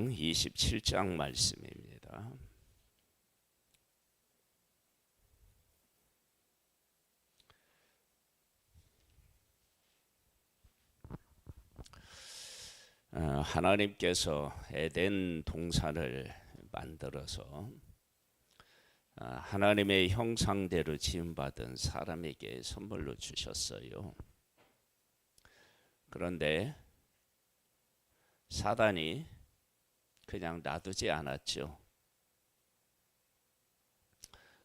사무엘상 27장 말씀입니다. 하나님께서 에덴 동산을 만들어서 하나님의 형상대로 지음받은 사람에게 선물로 주셨어요. 그런데 사단이 그냥 놔두지 않았죠.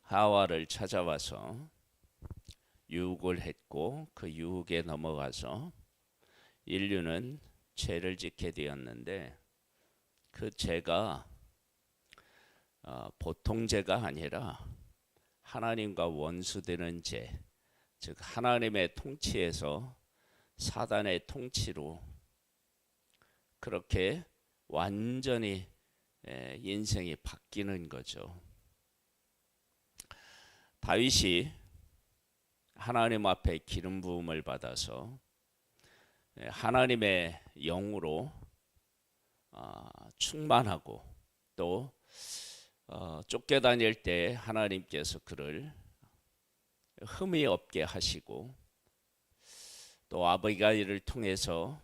하와를 찾아와서 유혹을 했고 그 유혹에 넘어가서 인류는 죄를 짓게 되었는데 그 죄가 보통 죄가 아니라 하나님과 원수되는 죄, 즉 하나님의 통치에서 사단의 통치로 그렇게 완전히 인생이 바뀌는 거죠. 다윗이 하나님 앞에 기름 부음을 받아서 하나님의 영으로 충만하고 또 쫓겨다닐 때 하나님께서 그를 흠이 없게 하시고 또 아비가일을 통해서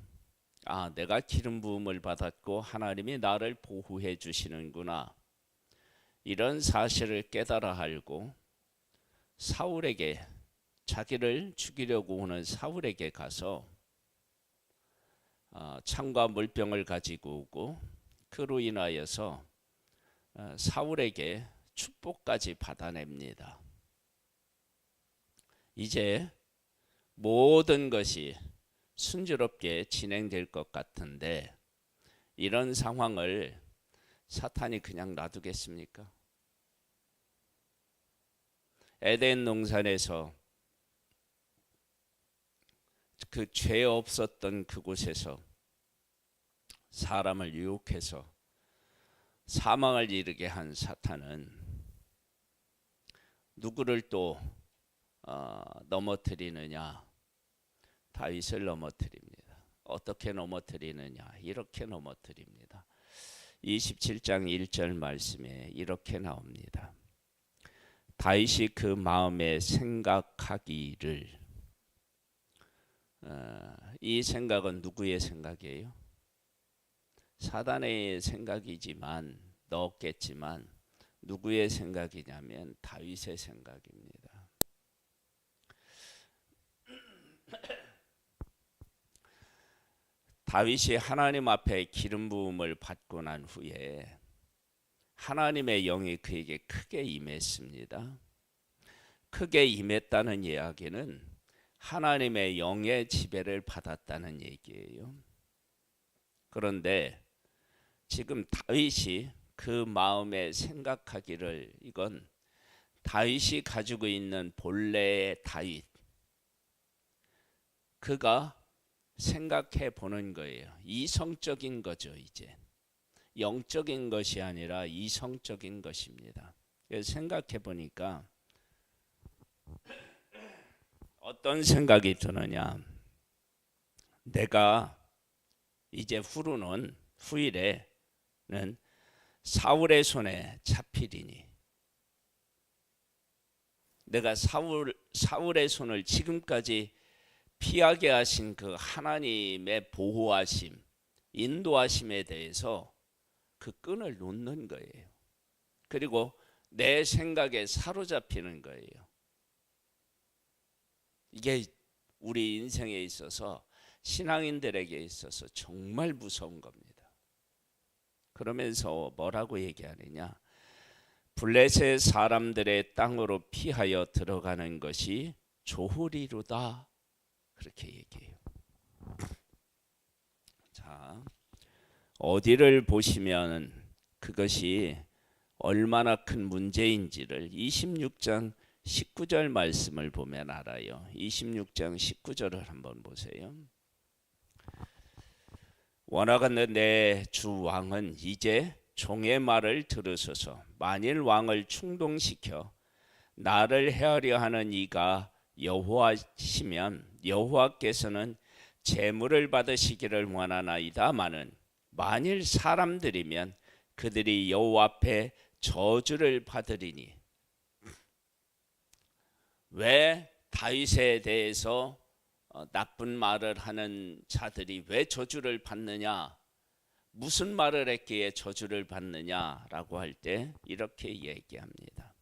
내가 기름 부음을 받았고 하나님이 나를 보호해 주시는구나, 이런 사실을 깨달아 알고 사울에게, 자기를 죽이려고 오는 사울에게 가서 창과 물병을 가지고 오고 그로 인하여서 사울에게 축복까지 받아냅니다. 이제 모든 것이 순조롭게 진행될 것 같은데 이런 상황을 사탄이 그냥 놔두겠습니까? 에덴 동산에서 그 죄 없었던 그곳에서 사람을 유혹해서 사망을 이르게 한 사탄은 누구를 또 넘어뜨리느냐? 다윗을 넘어뜨립니다. 어떻게 넘어뜨리느냐? 이렇게 넘어뜨립니다. 27장 1절 말씀에 이렇게 나옵니다. 다윗이 그 마음에 생각하기를, 이 생각은 누구의 생각이에요? 사단의 생각이지만 넣었겠지만 누구의 생각이냐면 다윗의 생각입니다. 다윗이 하나님 앞에 기름 부음을 받고 난 후에 하나님의 영이 그에게 크게 임했습니다. 크게 임했다는 이야기는 하나님의 영의 지배를 받았다는 얘기예요. 그런데 지금 다윗이 그 마음에 생각하기를, 이건 다윗이 가지고 있는 본래의 다윗, 그가 생각해 보는 거예요. 이성적인 거죠. 이제 영적인 것이 아니라 이성적인 것입니다. 그래서 생각해 보니까 어떤 생각이 드느냐? 내가 이제 후일에는 사울의 손에 잡히리니, 내가 사울의 손을 지금까지 피하게 하신 그 하나님의 보호하심, 인도하심에 대해서 그 끈을 놓는 거예요. 그리고 내 생각에 사로잡히는 거예요. 이게 우리 인생에 있어서, 신앙인들에게 있어서 정말 무서운 겁니다. 그러면서 뭐라고 얘기하느냐? 블레셋 사람들의 땅으로 피하여 들어가는 것이 좋으리로다, 그렇게 얘기해요. 자, 어디를 보시면 그것이 얼마나 큰 문제인지를 26장 19절 말씀을 보면 알아요. 26장 19절을 한번 보세요. 원하건대 내 주 왕은 이제 종의 말을 들으소서. 만일 왕을 충동시켜 나를 헤아려 하는 이가 여호와시면 여호와께서는 재물을 받으시기를 원하나이다마는 만일 사람들이면 그들이 여호와 앞에 저주를 받으리니. 왜 다윗에 대해서 나쁜 말을 하는 자들이 왜 저주를 받느냐, 무슨 말을 했기에 저주를 받느냐라고 할 때 이렇게 얘기합니다.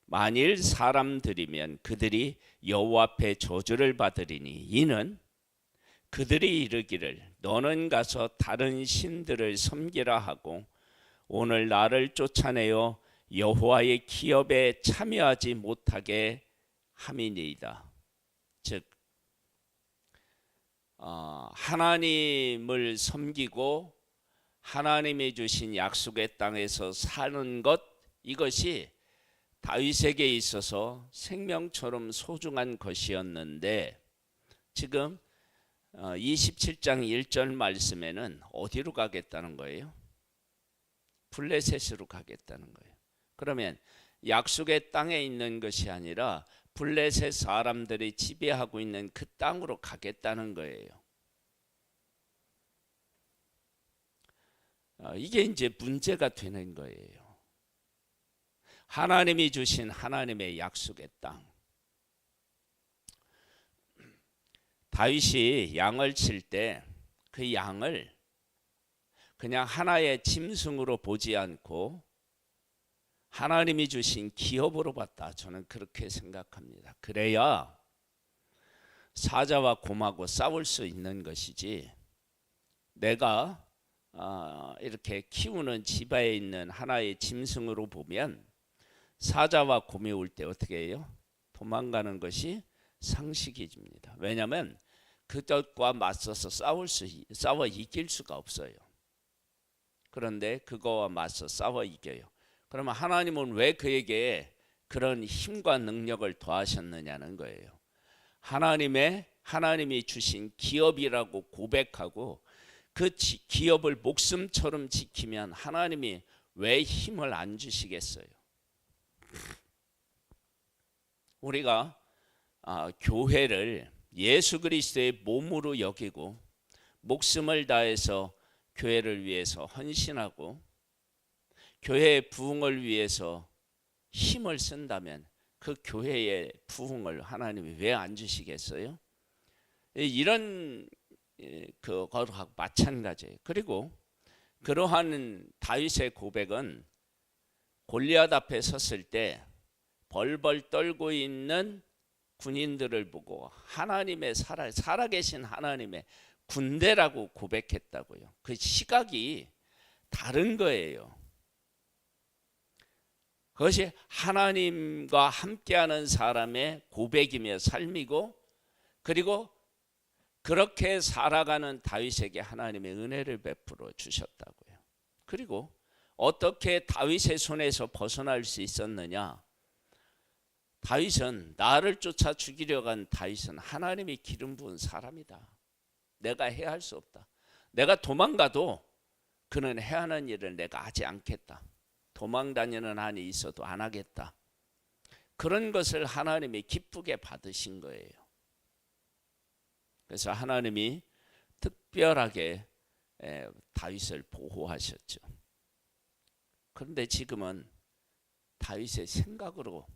만일 사람들이면 그들이 여호와 앞에 저주를 받으리니 이는 그들이 이르기를 너는 가서 다른 신들을 섬기라 하고 오늘 나를 쫓아내어 여호와의 기업에 참여하지 못하게 함이니이다. 즉 하나님을 섬기고 하나님이 주신 약속의 땅에서 사는 것, 이것이 다윗에게 있어서 생명처럼 소중한 것이었는데 지금 27장 1절 말씀에는 어디로 가겠다는 거예요? 블레셋으로 가겠다는 거예요. 그러면 약속의 땅에 있는 것이 아니라 블레셋 사람들이 지배하고 있는 그 땅으로 가겠다는 거예요. 이게 이제 문제가 되는 거예요. 하나님이 주신 하나님의 약속의 땅. 다윗이 양을 칠 때 그 양을 그냥 하나의 짐승으로 보지 않고 하나님이 주신 기업으로 봤다. 저는 그렇게 생각합니다. 그래야 사자와 곰하고 싸울 수 있는 것이지, 내가 이렇게 키우는 집에 있는 하나의 짐승으로 보면 사자와 곰이 올 때 어떻게 해요? 도망가는 것이 상식이집니다. 왜냐하면 그것과 맞서서 싸워 이길 수가 없어요. 그런데 그거와 맞서 싸워 이겨요. 그러면 하나님은 왜 그에게 그런 힘과 능력을 더하셨느냐는 거예요. 하나님이 주신 기업이라고 고백하고 그 기업을 목숨처럼 지키면 하나님이 왜 힘을 안 주시겠어요? 우리가 교회를 예수 그리스도의 몸으로 여기고 목숨을 다해서 교회를 위해서 헌신하고 교회의 부흥을 위해서 힘을 쓴다면 그 교회의 부흥을 하나님이 왜 안 주시겠어요? 이런 그거하고 마찬가지예요. 그리고 그러한 다윗의 고백은 골리앗 앞에 섰을 때 벌벌 떨고 있는 군인들을 보고 하나님의 살아계신 하나님의 군대라고 고백했다고요. 그 시각이 다른 거예요. 그것이 하나님과 함께하는 사람의 고백이며 삶이고, 그리고 그렇게 살아가는 다윗에게 하나님의 은혜를 베풀어 주셨다고요. 그리고 어떻게 다윗의 손에서 벗어날 수 있었느냐? 다윗은, 나를 쫓아 죽이려 간 다윗은 하나님이 기름 부은 사람이다. 내가 해야 할 수 없다. 내가 도망가도 그는 해야 하는 일을 내가 하지 않겠다. 도망 다니는 한이 있어도 안 하겠다. 그런 것을 하나님이 기쁘게 받으신 거예요. 그래서 하나님이 특별하게 다윗을 보호하셨죠. 그런데 지금은 다윗의 생각으로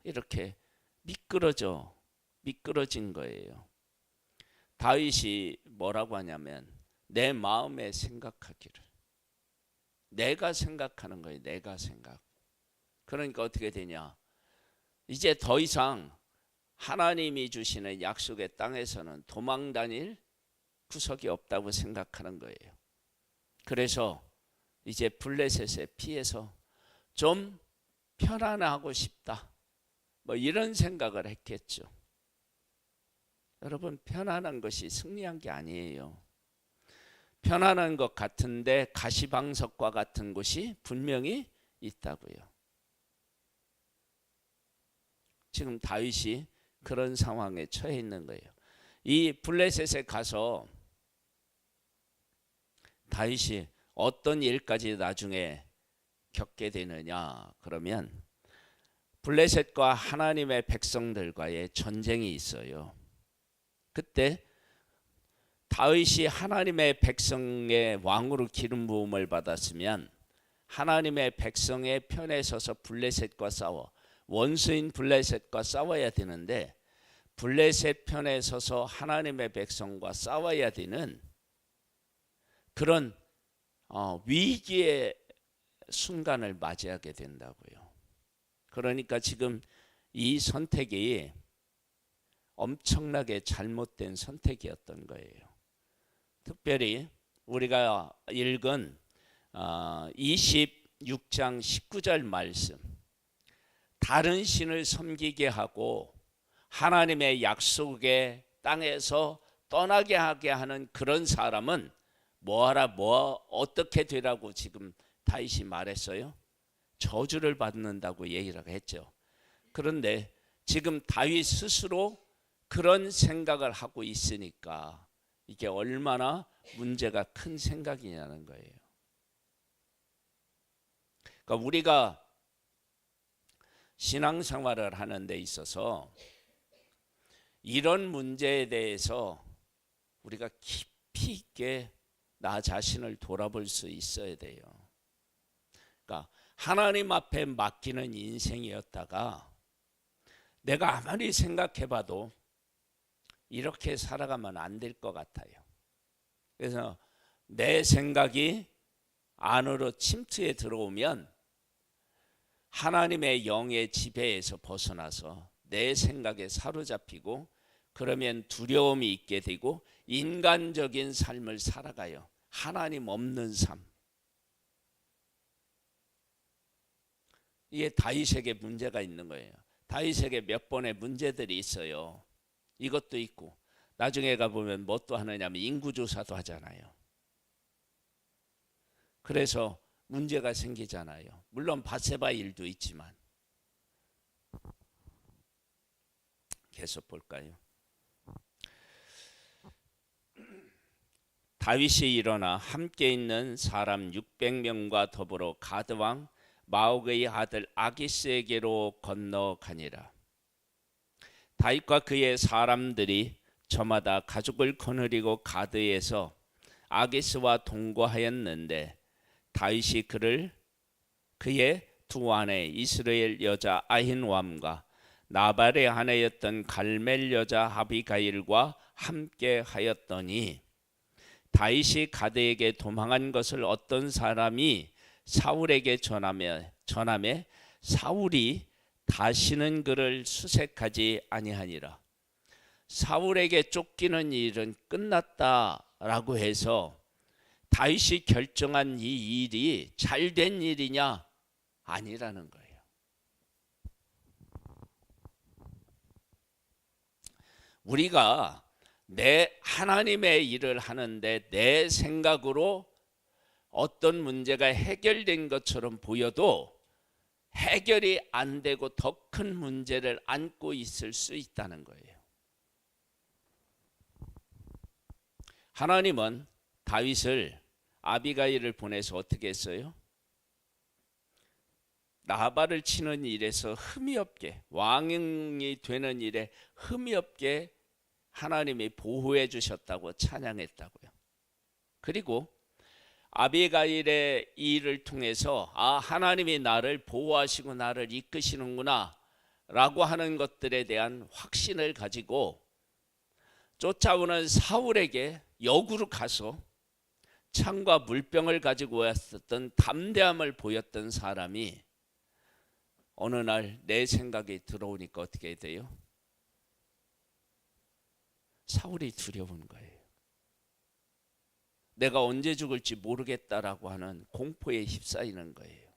이렇게 미끄러진 거예요. 다윗이 뭐라고 하냐면 내 마음에 생각하기를, 내가 생각하는 거예요. 내가 생각. 그러니까 어떻게 되냐? 이제 더 이상 하나님이 주시는 약속의 땅에서는 도망 다닐 구석이 없다고 생각하는 거예요. 그래서 이제 블레셋에 피해서 좀 편안하고 싶다, 뭐 이런 생각을 했겠죠. 여러분, 편안한 것이 승리한 게 아니에요. 편안한 것 같은데 가시방석과 같은 곳이 분명히 있다고요. 지금 다윗이 그런 상황에 처해 있는 거예요. 이 블레셋에 가서 다윗이 어떤 일까지 나중에 겪게 되느냐? 그러면 블레셋과 하나님의 백성들과의 전쟁이 있어요. 그때 다윗이 하나님의 백성의 왕으로 기름 부음을 받았으면 하나님의 백성의 편에 서서 블레셋과 싸워 원수인 블레셋과 싸워야 되는데 블레셋 편에 서서 하나님의 백성과 싸워야 되는 그런 위기의 순간을 맞이하게 된다고요. 그러니까 지금 이 선택이 엄청나게 잘못된 선택이었던 거예요. 특별히 우리가 읽은 26장 19절 말씀, 다른 신을 섬기게 하고 하나님의 약속의 땅에서 떠나게 하게 하는 그런 사람은 어떻게 되라고 지금 다윗이 말했어요? 저주를 받는다고 얘기를 했죠. 그런데 지금 다윗 스스로 그런 생각을 하고 있으니까 이게 얼마나 문제가 큰 생각이냐는 거예요. 그러니까 우리가 신앙생활을 하는 데 있어서 이런 문제에 대해서 우리가 깊이 있게 나 자신을 돌아볼 수 있어야 돼요. 그러니까 하나님 앞에 맡기는 인생이었다가 내가 아무리 생각해봐도 이렇게 살아가면 안 될 것 같아요. 그래서 내 생각이 안으로 침투해 들어오면 하나님의 영의 지배에서 벗어나서 내 생각에 사로잡히고 그러면 두려움이 있게 되고 인간적인 삶을 살아가요. 하나님 없는 삶. 이게 다윗에게 문제가 있는 거예요. 다윗에게 몇 번의 문제들이 있어요. 이것도 있고 나중에 가보면 뭐 또 하느냐면 인구조사도 하잖아요. 그래서 문제가 생기잖아요. 물론 바세바 일도 있지만. 계속 볼까요? 다윗이 일어나 함께 있는 사람 600명과 더불어 가드왕 마옥의 아들 아기스에게로 건너가니라. 다윗과 그의 사람들이 저마다 가죽을 거느리고 가드에서 아기스와 동거하였는데 다윗이 그의 두 아내 이스라엘 여자 아힌왕과 나발의 아내였던 갈멜 여자 아비가일과 함께 하였더니 다윗이 가드에게 도망한 것을 어떤 사람이 사울에게 전하매 사울이 다시는 그를 수색하지 아니하니라. 사울에게 쫓기는 일은 끝났다라고 해서 다윗이 결정한 이 일이 잘된 일이냐? 아니라는 거예요. 우리가 내 하나님의 일을 하는데 내 생각으로 어떤 문제가 해결된 것처럼 보여도 해결이 안 되고 더 큰 문제를 안고 있을 수 있다는 거예요. 하나님은 다윗을 아비가일을 보내서 어떻게 했어요? 나발을 치는 일에서 흠이 없게, 왕이 되는 일에 흠이 없게 하나님이 보호해 주셨다고 찬양했다고요. 그리고 아비가일의 일을 통해서 하나님이 나를 보호하시고 나를 이끄시는구나 라고 하는 것들에 대한 확신을 가지고 쫓아오는 사울에게 역으로 가서 창과 물병을 가지고 왔었던 담대함을 보였던 사람이 어느 날 내 생각이 들어오니까 어떻게 돼요? 사울이 두려운 거예요. 내가 언제 죽을지 모르겠다라고 하는 공포에 휩싸이는 거예요.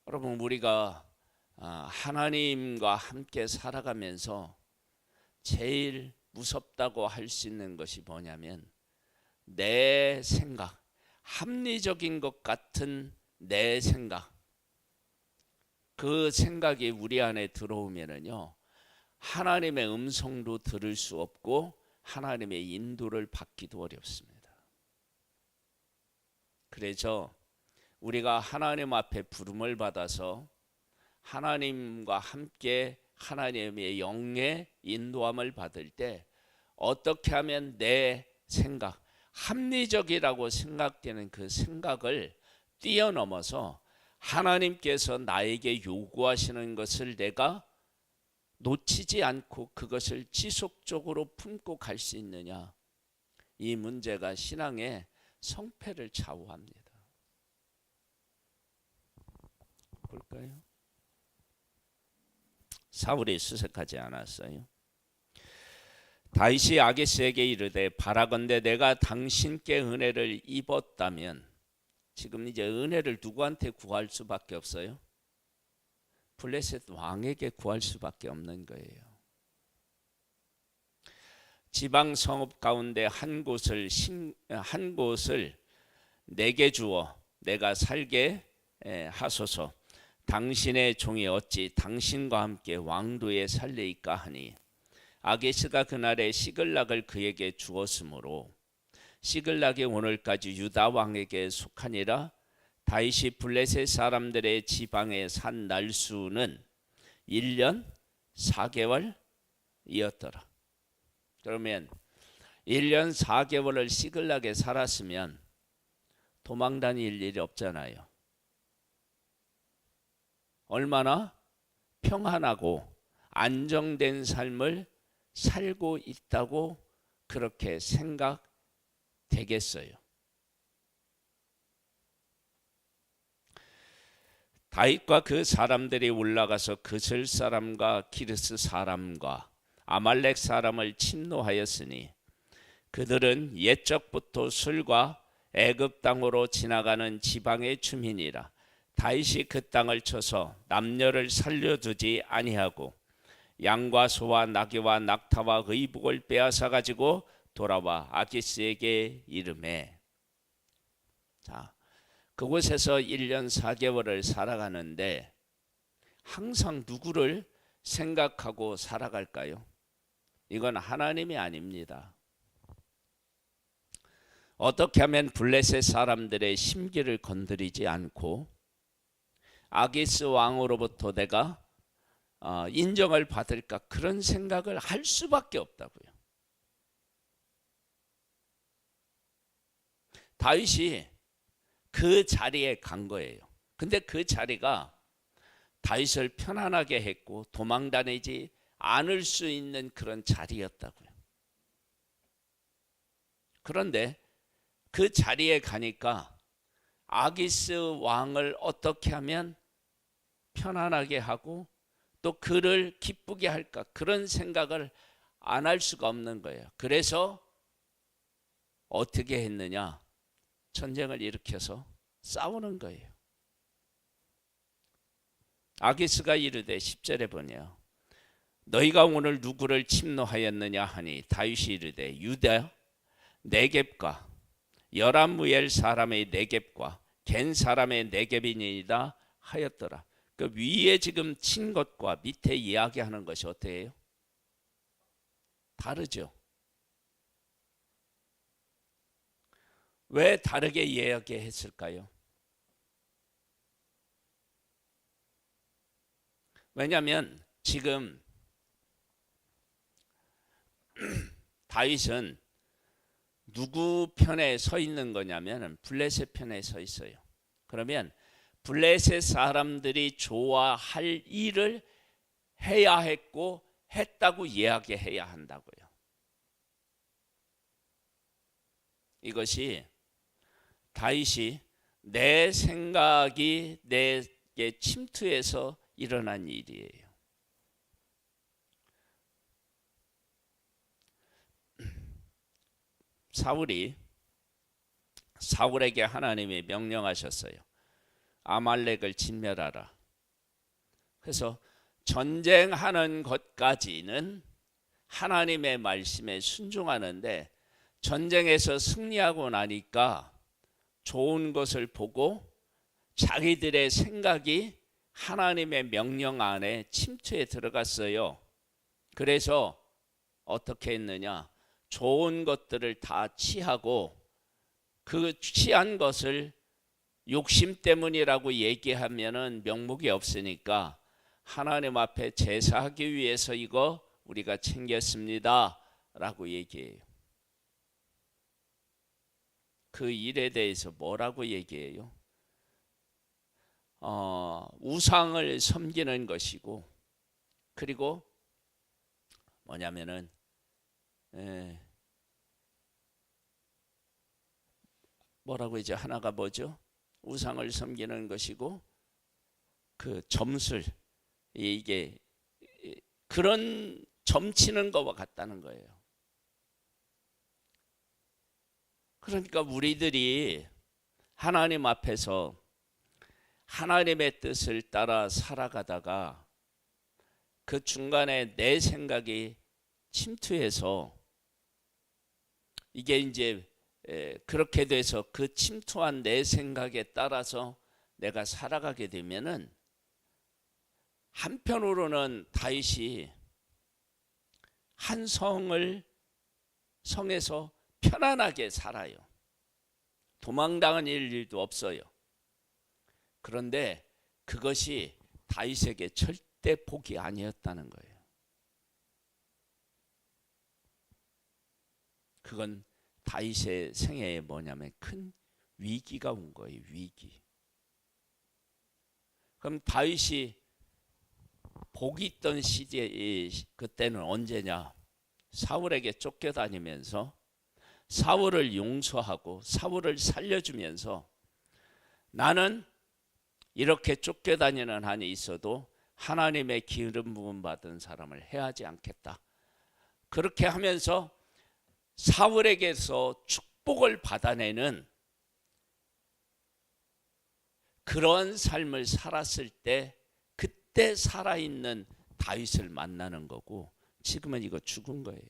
여러분, 우리가 하나님과 함께 살아가면서 제일 무섭다고 할 수 있는 것이 뭐냐면 내 생각, 합리적인 것 같은 내 생각, 그 생각이 우리 안에 들어오면은요 하나님의 음성도 들을 수 없고 하나님의 인도를 받기도 어렵습니다. 그래서 우리가 하나님 앞에 부름을 받아서 하나님과 함께 하나님의 영의 인도함을 받을 때 어떻게 하면 내 생각, 합리적이라고 생각되는 그 생각을 뛰어넘어서 하나님께서 나에게 요구하시는 것을 내가 놓치지 않고 그것을 지속적으로 품고 갈 수 있느냐. 이 문제가 신앙의 성패를 좌우합니다. 볼까요? 사울이 수색하지 않았어요. 다윗이 아기스에게 이르되 바라건대 내가 당신께 은혜를 입었다면, 지금 이제 은혜를 누구한테 구할 수밖에 없어요? 블레셋 왕에게 구할 수밖에 없는 거예요. 지방 성읍 가운데 한 곳을 내게 주어 내가 살게 하소서. 당신의 종이 어찌 당신과 함께 왕도에 살리이까 하니, 아기스가 그날에 시글락을 그에게 주었으므로 시글락이 오늘까지 유다 왕에게 속하니라. 다윗이 블레셋 사람들의 지방에 산 날수는 1년 4개월이었더라. 그러면 1년 4개월을 시글락에 살았으면 도망 다닐 일이 없잖아요. 얼마나 평안하고 안정된 삶을 살고 있다고 그렇게 생각되겠어요. 다윗과 그 사람들이 올라가서 그슬 사람과 기르스 사람과 아말렉 사람을 침노하였으니 그들은 옛적부터 술과 애굽 땅으로 지나가는 지방의 주민이라. 다윗이 그 땅을 쳐서 남녀를 살려두지 아니하고 양과 소와 나귀와 낙타와 의복을 빼앗아 가지고 돌아와 아기스에게 이르매. 자, 그곳에서 1년 4개월을 살아가는데 항상 누구를 생각하고 살아갈까요? 이건 하나님이 아닙니다. 어떻게 하면 블레셋 사람들의 심기를 건드리지 않고 아기스 왕으로부터 내가 인정을 받을까, 그런 생각을 할 수밖에 없다고요. 다윗이 그 자리에 간 거예요. 근데 그 자리가 다윗을 편안하게 했고 도망 다니지 않을 수 있는 그런 자리였다고요. 그런데 그 자리에 가니까 아기스 왕을 어떻게 하면 편안하게 하고 또 그를 기쁘게 할까, 그런 생각을 안 할 수가 없는 거예요. 그래서 어떻게 했느냐? 전쟁을 일으켜서 싸우는 거예요. 아기스가 이르되 10절에 보냐, 너희가 오늘 누구를 침노하였느냐 하니 다윗이 이르되 유다 네겝과 여람무엘 사람의 네겝과 겐 사람의 네겝이니이다 하였더라. 그 위에 지금 친 것과 밑에 이야기하는 것이 어때요? 다르죠. 왜 다르게 이야기했을까요? 왜냐하면 지금 다윗은 누구 편에 서 있는 거냐면 블레셋 편에 서 있어요. 그러면 블레셋 사람들이 좋아할 일을 해야 했고 했다고 이야기해야 한다고요. 이것이 다윗이 내 생각이 내게 침투해서 일어난 일이에요. 사울에게 하나님이 명령하셨어요. 아말렉을 진멸하라. 그래서 전쟁하는 것까지는 하나님의 말씀에 순종하는데 전쟁에서 승리하고 나니까 좋은 것을 보고 자기들의 생각이 하나님의 명령 안에 침투해 들어갔어요. 그래서 어떻게 했느냐? 좋은 것들을 다 취하고 그 취한 것을 욕심 때문이라고 얘기하면은 명목이 없으니까 하나님 앞에 제사하기 위해서 이거 우리가 챙겼습니다 라고 얘기해요. 그 일에 대해서 뭐라고 얘기해요? 우상을 섬기는 것이고, 그리고 뭐냐면은 뭐라고 이제 하나가 뭐죠? 우상을 섬기는 것이고, 그 점술, 이게 그런 점치는 것과 같다는 거예요. 그러니까 우리들이 하나님 앞에서 하나님의 뜻을 따라 살아가다가 그 중간에 내 생각이 침투해서 이게 이제 그렇게 돼서 그 침투한 내 생각에 따라서 내가 살아가게 되면은, 한편으로는 다윗이 한 성에서 편안하게 살아요. 도망당한 일도 없어요. 그런데 그것이 다윗에게 절대 복이 아니었다는 거예요. 그건 다윗의 생애에 뭐냐면 큰 위기가 온 거예요. 위기. 그럼 다윗이 복이 있던 시대에, 그때는 언제냐? 사울에게 쫓겨다니면서 사울을 용서하고 사울을 살려주면서, 나는 이렇게 쫓겨다니는 한이 있어도 하나님의 기름 부음 받은 사람을 해하지 않겠다. 그렇게 하면서 사울에게서 축복을 받아내는 그런 삶을 살았을 때, 그때 살아있는 다윗을 만나는 거고, 지금은 이거 죽은 거예요.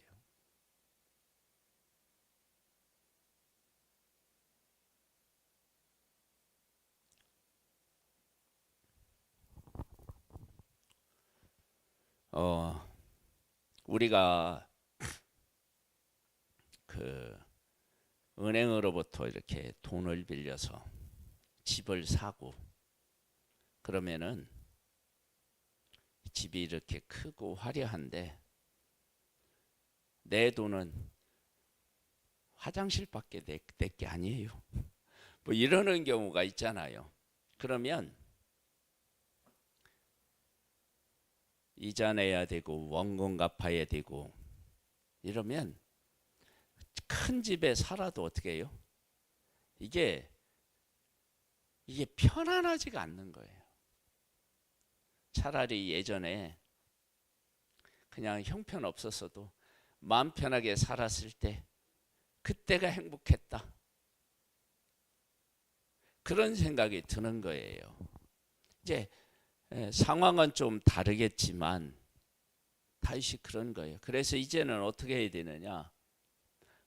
우리가 그 은행으로부터 이렇게 돈을 빌려서 집을 사고 그러면은 집이 이렇게 크고 화려한데 내 돈은 화장실밖에 내 게 아니에요. 뭐 이러는 경우가 있잖아요. 그러면 이자 내야 되고 원금 갚아야 되고 이러면 큰 집에 살아도 어떻게 해요? 이게 편안하지가 않는 거예요. 차라리 예전에 그냥 형편 없었어도 마음 편하게 살았을 때 그때가 행복했다. 그런 생각이 드는 거예요. 이제 상황은 좀 다르겠지만 다시 그런 거예요. 그래서 이제는 어떻게 해야 되느냐?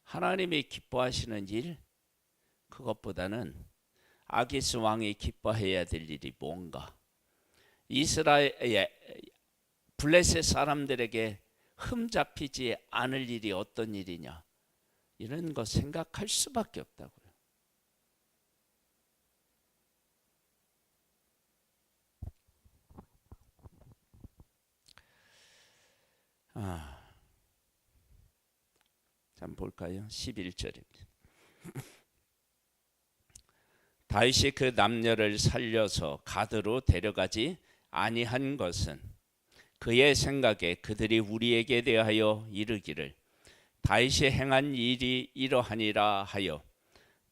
하나님이 기뻐하시는 일, 그것보다는 아기스 왕이 기뻐해야 될 일이 뭔가? 이스라엘 블레셋 사람들에게 흠잡히지 않을 일이 어떤 일이냐? 이런 거 생각할 수밖에 없다고요. 한번 볼까요? 11절입니다. 다윗이 그 남녀를 살려서 가드로 데려가지 아니한 것은 그의 생각에 그들이 우리에게 대하여 이르기를 다윗이 행한 일이 이러하니라 하여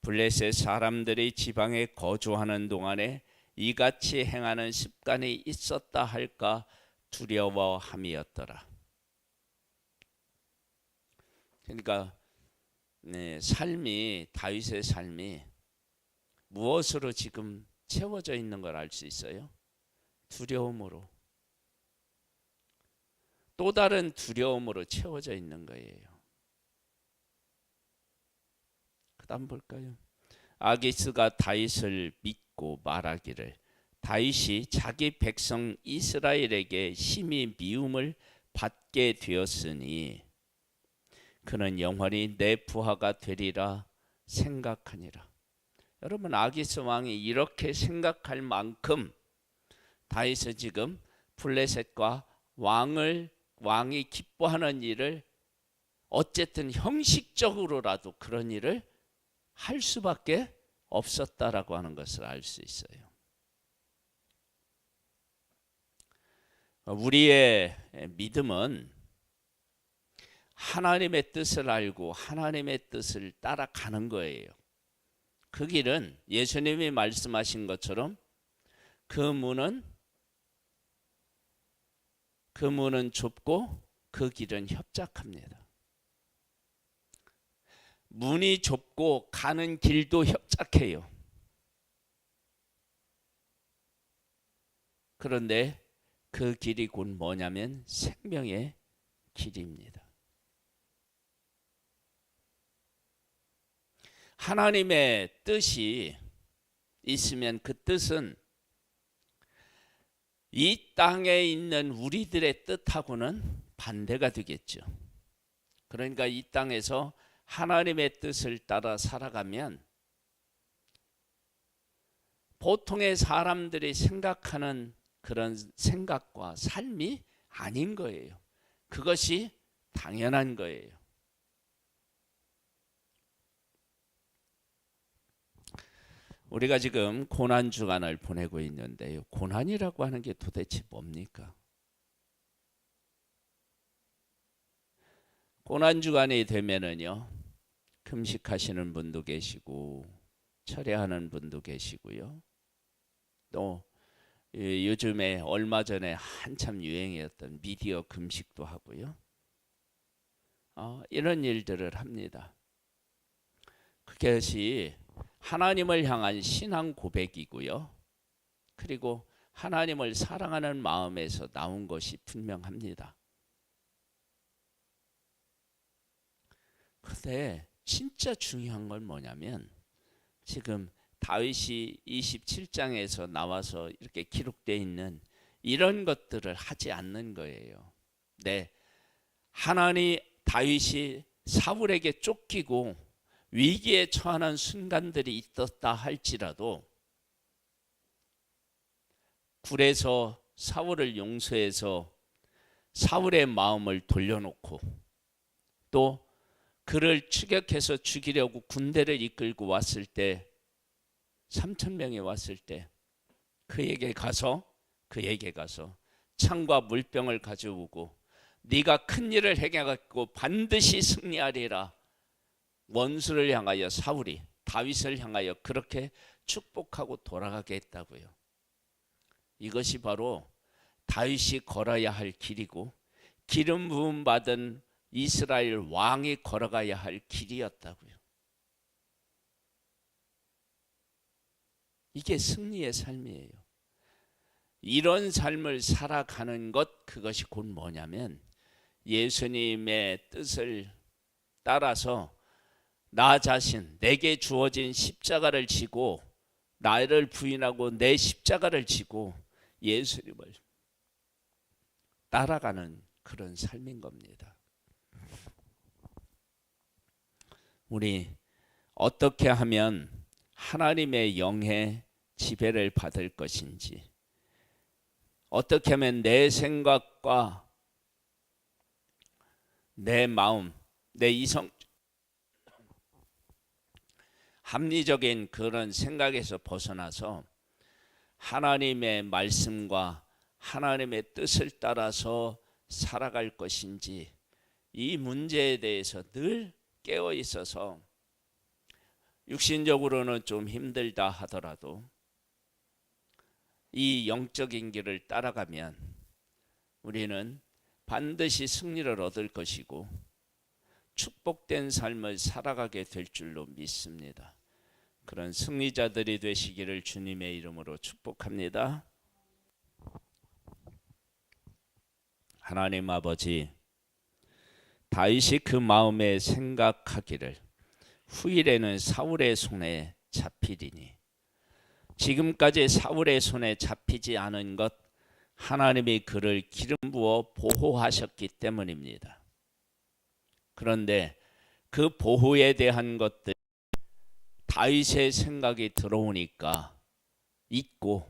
블레셋 사람들이 지방에 거주하는 동안에 이같이 행하는 습관이 있었다 할까 두려워함이었더라. 그러니까 다윗의 삶이 무엇으로 지금 채워져 있는 걸 알 수 있어요? 두려움으로. 또 다른 두려움으로 채워져 있는 거예요. 그 다음 볼까요? 아기스가 다윗을 믿고 말하기를 다윗이 자기 백성 이스라엘에게 심히 미움을 받게 되었으니 그는 영원히 내 부하가 되리라 생각하니라. 여러분, 아기스 왕이 이렇게 생각할 만큼 다윗은 지금 블레셋과 왕이 기뻐하는 일을 어쨌든 형식적으로라도 그런 일을 할 수밖에 없었다라고 하는 것을 알 수 있어요. 우리의 믿음은 하나님의 뜻을 알고 하나님의 뜻을 따라가는 거예요. 그 길은 예수님이 말씀하신 것처럼 그 문은 좁고 그 길은 협착합니다. 문이 좁고 가는 길도 협착해요. 그런데 그 길이 곧 뭐냐면 생명의 길입니다. 하나님의 뜻이 있으면 그 뜻은 이 땅에 있는 우리들의 뜻하고는 반대가 되겠죠. 그러니까 이 땅에서 하나님의 뜻을 따라 살아가면 보통의 사람들이 생각하는 그런 생각과 삶이 아닌 거예요. 그것이 당연한 거예요. 우리가 지금 고난 주간을 보내고 있는데요. 고난이라고 하는 게 도대체 뭡니까? 고난 주간이 되면은요, 금식하시는 분도 계시고 철회하는 분도 계시고요. 또 요즘에 얼마 전에 한참 유행이었던 미디어 금식도 하고요. 이런 일들을 합니다. 그것이 하나님을 향한 신앙 고백이고요. 그리고 하나님을 사랑하는 마음에서 나온 것이 분명합니다. 그런데 진짜 중요한 건 뭐냐면 지금 다윗이 27장에서 나와서 이렇게 기록되어 있는 이런 것들을 하지 않는 거예요. 네, 다윗이 사울에게 쫓기고 위기에 처하는 순간들이 있었다 할지라도 굴에서 사울을 용서해서 사울의 마음을 돌려놓고 또 그를 추격해서 죽이려고 군대를 이끌고 왔을 때 3,000명이 왔을 때 그에게 가서 창과 물병을 가져오고 네가 큰 일을 행해갖고 반드시 승리하리라. 원수를 향하여 사울이 다윗을 향하여 그렇게 축복하고 돌아가게 했다고요. 이것이 바로 다윗이 걸어야 할 길이고 기름 부음 받은 이스라엘 왕이 걸어가야 할 길이었다고요. 이게 승리의 삶이에요. 이런 삶을 살아가는 것, 그것이 곧 뭐냐면 예수님의 뜻을 따라서 나 자신, 내게 주어진 십자가를 지고 나를 부인하고 내 십자가를 지고 예수님을 따라가는 그런 삶인 겁니다. 우리 어떻게 하면 하나님의 영의 지배를 받을 것인지, 어떻게 하면 내 생각과 내 마음, 내 합리적인 그런 생각에서 벗어나서 하나님의 말씀과 하나님의 뜻을 따라서 살아갈 것인지, 이 문제에 대해서 늘 깨어 있어서 육신적으로는 좀 힘들다 하더라도 이 영적인 길을 따라가면 우리는 반드시 승리를 얻을 것이고 축복된 삶을 살아가게 될 줄로 믿습니다. 그런 승리자들이 되시기를 주님의 이름으로 축복합니다. 하나님 아버지, 다윗이 그 마음에 생각하기를 후일에는 사울의 손에 잡히리니, 지금까지 사울의 손에 잡히지 않은 것, 하나님이 그를 기름 부어 보호하셨기 때문입니다. 그런데 그 보호에 대한 것들 다윗의 생각이 들어오니까 잊고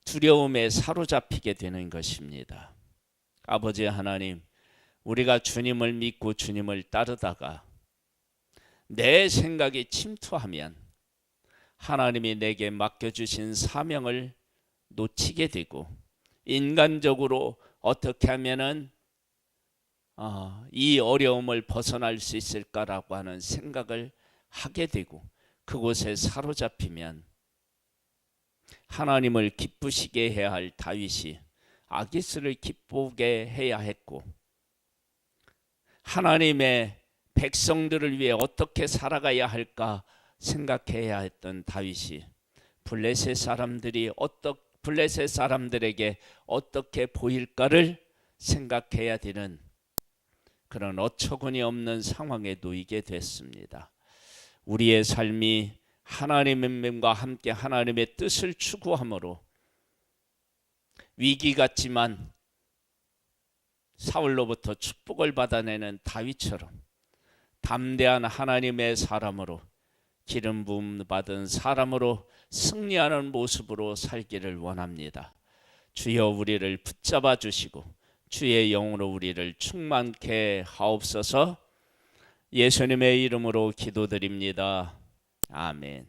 두려움에 사로잡히게 되는 것입니다. 아버지 하나님, 우리가 주님을 믿고 주님을 따르다가 내 생각이 침투하면 하나님이 내게 맡겨주신 사명을 놓치게 되고, 인간적으로 어떻게 하면은 이 어려움을 벗어날 수 있을까라고 하는 생각을 하게 되고, 그곳에 사로잡히면 하나님을 기쁘시게 해야 할 다윗이 아기스를 기쁘게 해야 했고, 하나님의 백성들을 위해 어떻게 살아가야 할까 생각해야 했던 다윗이 블레셋 사람들에게 어떻게 보일까를 생각해야 되는 그런 어처구니 없는 상황에 놓이게 됐습니다. 우리의 삶이 하나님과 함께 하나님의 뜻을 추구함으로 위기 같지만 사울로부터 축복을 받아내는 다윗처럼 담대한 하나님의 사람으로, 기름 부음 받은 사람으로 승리하는 모습으로 살기를 원합니다. 주여 우리를 붙잡아 주시고 주의 영으로 우리를 충만케 하옵소서. 예수님의 이름으로 기도드립니다. 아멘.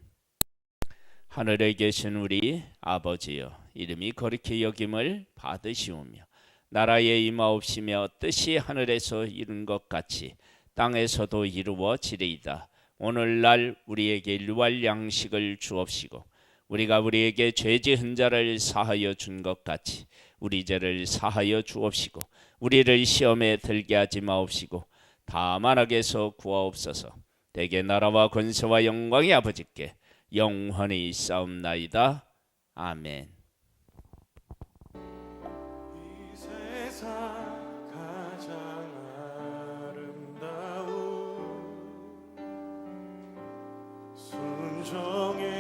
하늘에 계신 우리 아버지여, 이름이 거룩히 여김을 받으시오며 나라에 임하옵시며 뜻이 하늘에서 이룬 것 같이 땅에서도 이루어지리이다. 오늘날 우리에게 일용할 양식을 주옵시고 우리가 우리에게 죄 지은 자를 사하여 준 것 같이 우리 죄를 사하여 주옵시고 우리를 시험에 들게 하지 마옵시고 다만 악에서 구하옵소서. 대개 나라와 권세와 영광이 아버지께 영원히 있사옵나이다. 아멘. 이 세상 가장 아름다운 순종의